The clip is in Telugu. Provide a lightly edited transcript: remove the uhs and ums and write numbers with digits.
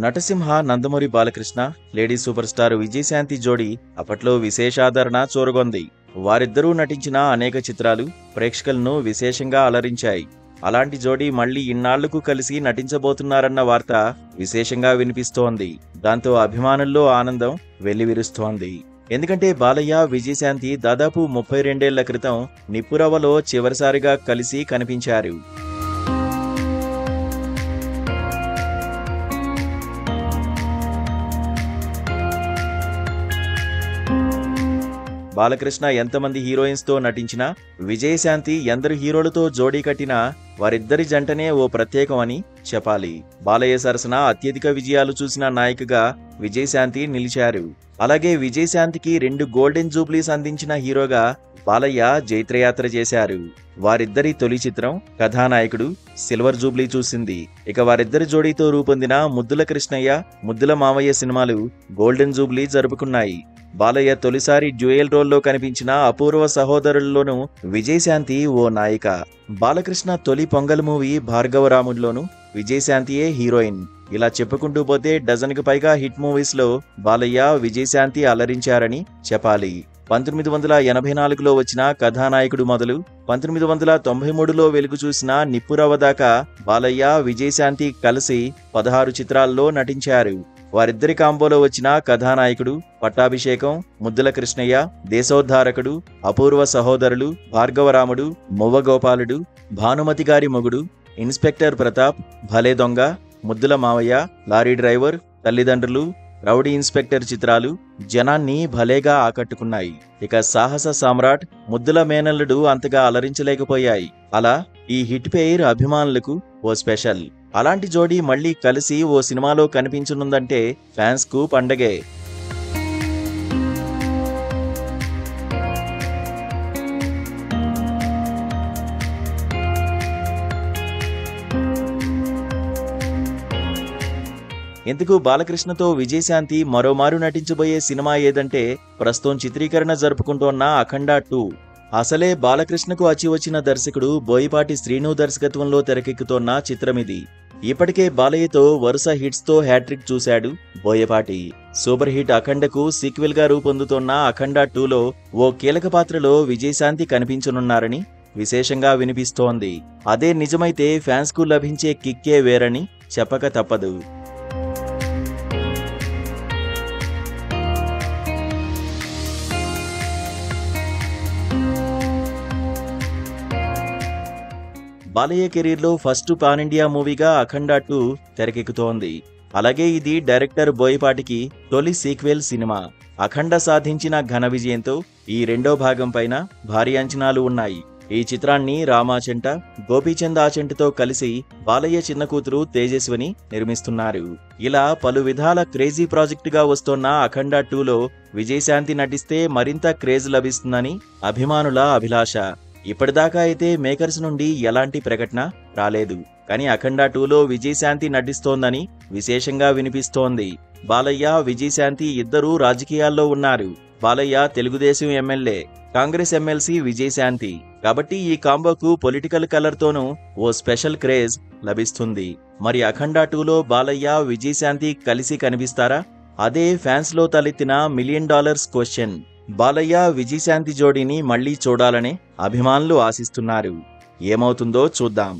నటసింహ Nandamuri Balakrishna, lady super star Vijayashanti జోడీ అప్పట్లో విశేషాదరణ చూరగొంది. వారిద్దరూ నటించిన అనేక చిత్రాలు ప్రేక్షకులను విశేషంగా అలరించాయి. అలాంటి జోడీ మళ్లీ ఇన్నాళ్లకు కలిసి నటించబోతున్నారన్న వార్త విశేషంగా వినిపిస్తోంది. దాంతో అభిమానుల్లో ఆనందం వెల్లివిరుస్తోంది. ఎందుకంటే బాలయ్య, విజయశాంతి దాదాపు 32 ఏళ్ల క్రితం నిప్పురవ్వలో చివరిసారిగా కలిసి కనిపించారు. బాలకృష్ణ ఎంతమంది హీరోయిన్స్ తో నటించినా, విజయశాంతి ఎందరు హీరోలతో జోడీ కట్టినా వారిద్దరి జంటనే ఓ ప్రత్యేకం అని చెప్పాలి. బాలయ్య సరసన అత్యధిక విజయాలు చూసిన నాయికగా విజయశాంతి నిలిచారు. అలాగే విజయశాంతికి 2 గోల్డెన్ జూబ్లీస్ అందించిన హీరోగా బాలయ్య జైత్రయాత్ర చేశారు. వారిద్దరి తొలి చిత్రం కథానాయకుడు సిల్వర్ జూబ్లీ చూసింది. ఇక వారిద్దరి జోడీతో రూపొందిన ముద్దుల కృష్ణయ్య, ముద్దుల మావయ్య సినిమాలు గోల్డెన్ జూబ్లీ జరుపుకున్నాయి. బాలయ్య తొలిసారి డ్యూయల్ రోల్లో కనిపించిన అపూర్వ సహోదరుల్లోనూ విజయశాంతి ఓ నాయిక. బాలకృష్ణ తొలి పొంగల్ మూవీ భార్గవరాముడిలోనూ విజయశాంతియే హీరోయిన్. ఇలా చెప్పుకుంటూ పోతే డజన్కు పైగా హిట్ మూవీస్ లో బాలయ్య, విజయశాంతి అలరించారని చెప్పాలి. 1984లో వచ్చిన కథానాయకుడు మొదలు 1993లో వెలుగు చూసిన నిప్పురవ్వ దాకా బాలయ్య, విజయశాంతి కలిసి 16 చిత్రాల్లో నటించారు. వారిద్దరి కాంబోలో వచ్చిన కథానాయకుడు, పట్టాభిషేకం, ముద్దుల కృష్ణయ్య, దేశోద్ధారకుడు, అపూర్వ సహోదరులు, భార్గవరాముడు, మువ్వగోపాలుడు, భానుమతి గారి మొగుడు, ఇన్స్పెక్టర్ ప్రతాప్, భలే దొంగ, ముద్దుల మావయ్య, లారీ డ్రైవర్, తల్లిదండ్రులు, రౌడీ ఇన్స్పెక్టర్ చిత్రాలు జనాన్ని భలేగా ఆకట్టుకున్నాయి. ఇక సాహస సామ్రాట్, ముద్దుల మేనల్లుడు అంతగా అలరించలేకపోయాయి. అలా ఈ హిట్ పేర్ అభిమానులకు ఓ స్పెషల్. అలాంటి జోడీ మళ్లీ కలిసి ఓ సినిమాలో కనిపించనుందంటే ఫ్యాన్స్ కు పండగే. ఎందుకు బాలకృష్ణతో విజయశాంతి మరోమారు నటించబోయే సినిమా ఏదంటే ప్రస్తుతం చిత్రీకరణ జరుపుకుంటోన్న అఖండ 2. అసలే బాలకృష్ణకు అచివచ్చిన దర్శకుడు బోయపాటి శ్రీను దర్శకత్వంలో తెరకెక్కుతోన్న చిత్రమిది. ఇప్పటికే బాలయ్యతో వరుస హిట్స్ తో హ్యాట్రిక్ చూశాడు బోయపాటి. సూపర్ హిట్ అఖండకు సీక్వెల్ గా రూపొందుతోన్న అఖండ 2లో ఓ కీలక పాత్రలో విజయశాంతి కనిపించనున్నారని విశేషంగా వినిపిస్తోంది. అదే నిజమైతే ఫ్యాన్స్ కు లభించే కిక్కే వేరని చెప్పక తప్పదు. బాలయ్య కెరీర్లో ఫస్ట్ పాన్ ఇండియా మూవీగా అఖండ 2 తెరకెక్కుతోంది. అలాగే ఇది డైరెక్టర్ బోయపాటికి తొలి సీక్వెల్ సినిమా. అఖండ సాధించిన ఘన విజయంతో ఈ రెండో భాగం పైన భారీ అంచనాలు ఉన్నాయి. ఈ చిత్రాన్ని రామాచెంట, గోపీచంద్ ఆచెంటతో కలిసి బాలయ్య చిన్న కూతురు తేజస్విని నిర్మిస్తున్నారు. ఇలా పలు విధాల క్రేజీ ప్రాజెక్టుగా వస్తోన్న అఖండ 2లో విజయశాంతి నటిస్తే మరింత క్రేజ్ లభిస్తుందని అభిమానుల అభిలాష. ఇప్పటిదాకా అయితే మేకర్స్ నుండి ఎలాంటి ప్రకటన రాలేదు. కానీ అఖండ 2లో విజయశాంతి నటిస్తోందని విశేషంగా వినిపిస్తోంది. బాలయ్య, విజయశాంతి ఇద్దరూ రాజకీయాల్లో ఉన్నారు. Balayya Telugu Desam MLA, Congress MLC Vijayashanti. కాబట్టి ఈ కాంబోకు పొలిటికల్ కలర్ తోనూ ఓ స్పెషల్ క్రేజ్ లభిస్తుంది. మరి అఖండ 2లో బాలయ్య, విజయశాంతి కలిసి కనిపిస్తారా? అదే ఫ్యాన్స్ లో తలెత్తిన $1 మిలియన్ క్వశ్చన్. బాలయ్య, విజయశాంతి జోడీని మళ్లీ చూడాలనే అభిమానులు ఆశిస్తున్నారు. ఏమవుతుందో చూద్దాం.